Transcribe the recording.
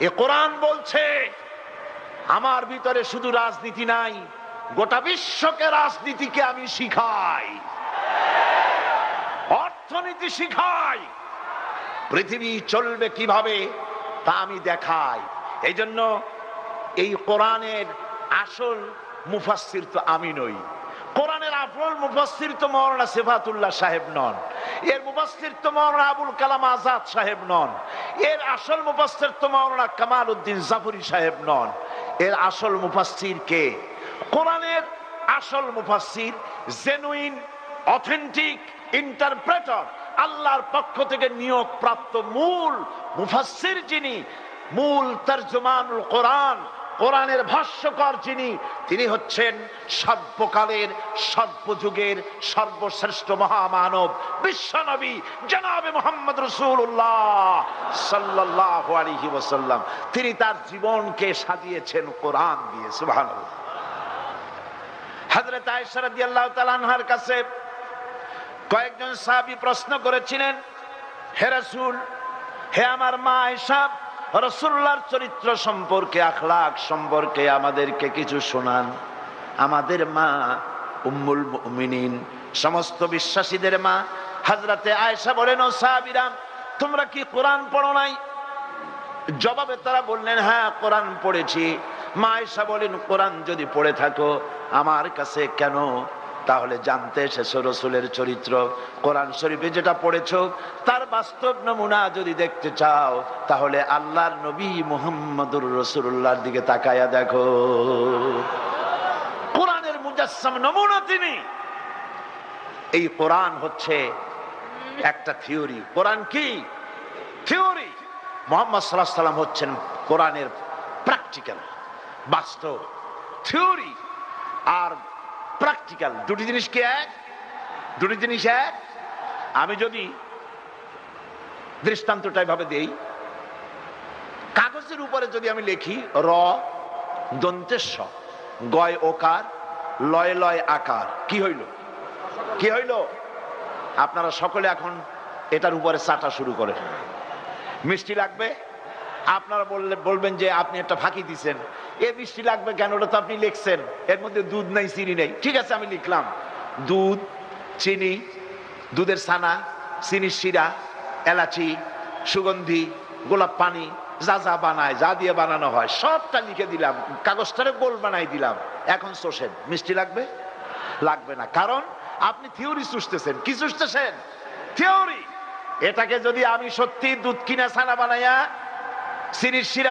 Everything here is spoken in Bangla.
এ কোরআন বলছে আমার ভিতরে শুধু রাজনীতি নাই, গোটা বিশ্বকে রাজনীতিকে আমি শিখাই, অর্থনীতি শিখাই, পৃথিবী চলবে কিভাবে তা আমি দেখাই। এই জন্য এই কোরআনের আসল মুফাসসির তো আমি নই। কোরআনের আসল মুফাসসির তো মাওলানা সিফাতুল্লাহ সাহেব নন, এর মুফাসসির তো মাওলানা আবুল কালাম আজাদ সাহেব নন, এর আসল মুফাসসির তো মাওলানা কামাল উদ্দিন জাফরি সাহেব নন। এর আসল মুফাসসির কে? কোরআনের আসল মুফাসসির, জেনুইন অথেন্টিক ইন্টারপ্রেটার, আল্লাহর পক্ষ থেকে নিয়োগ প্রাপ্ত মূল মুফাসসির যিনি, মূল তরজমানুল কোরআন, কোরআনের ভাষ্যকার যিনি, তিনি হচ্ছেন সর্বকালের সর্বযুগের সর্বশ্রেষ্ঠ মহামানব বিশ্বনবী জনাবে মুহাম্মদ রাসূলুল্লাহ সাল্লাল্লাহু আলাইহি ওয়াসাল্লাম। তিনি তার জীবনকে সাজিয়েছেন কোরআন দিয়ে। সুবহানাল্লাহ। হযরত আয়েশা রাদিয়াল্লাহু তাআলা আনহার কাছে কয়েকজন সাহাবী প্রশ্ন করেছিলেন, হে রাসূল, হে আমার মা আয়েশা, রাসূলুল্লাহর চরিত্র সম্পর্কে, আখলাক সম্পর্কে আমাদেরকে কিছু শোনান। আমাদের মা উম্মুল মুমিনিন, সমস্ত বিশ্বাসীদের মা হযরতে আয়েশা বলেন, ও সাহাবীরা, তোমরা কি কোরআন পড়ো নাই? জবাবে তারা বললেন, হ্যাঁ কোরআন পড়েছি। মা আয়েশা বলেন, কোরআন যদি পড়ে থাকো আমার কাছে কেন তাহলে জানতে এসেছো রাসূলের চরিত্র? কোরআন শরীফে যেটা পড়েছো তার বাস্তব নমুনা যদি দেখতে চাও তাহলে আল্লাহর নবী মুহাম্মদুর রাসূলুল্লাহর দিকে তাকায়া দেখো। কোরআনের মুজাসসাম নমুনা তিনি। এই কোরআন হচ্ছে একটা থিওরি। কোরআন কি? থিওরি। মুহাম্মদ সাল্লাল্লাহু আলাইহি ওয়াসাল্লাম হচ্ছেন কোরআনের প্র্যাকটিক্যাল, বাস্তব। থিওরি আর প্র্যাকটিক্যাল দুটি জিনিস কি এক? দুটি জিনিস এক। আমি যদি দৃষ্টান্তটা এভাবে দেই, কাগজের উপরে যদি আমি লিখি র দন্তেশ গয় ওকার লয় লয় আকার, কি হইল? কি হইল? আপনারা সকলে এখন এটার উপরে চাটা শুরু করেন। মিষ্টি লাগবে? আপনারা বলবেন যে আপনি একটা ফাঁকি দিচ্ছেন, এ মিষ্টি লাগবে কেন? ওটা তো আপনি লিখছেন, এর মধ্যে দুধ নাই, চিনি নেই। ঠিক আছে, আমি লিখলাম দুধ, চিনি, দুধের ছানা, চিনির শিরা, এলাচি, সুগন্ধি, গোলাপ পানি, যা যা বানায়, যা দিয়ে বানানো হয় সবটা লিখে দিলাম, কাগজটারে গোল বানাই দিলাম। এখন চষেন, মিষ্টি লাগবে? লাগবে না, কারণ আপনি থিওরি চুষতেছেন। কি চুষতেছেন? থিওরি। এটাকে যদি আমি সত্যি দুধ কিনা ছানা বানাইয়া চিনির শিরা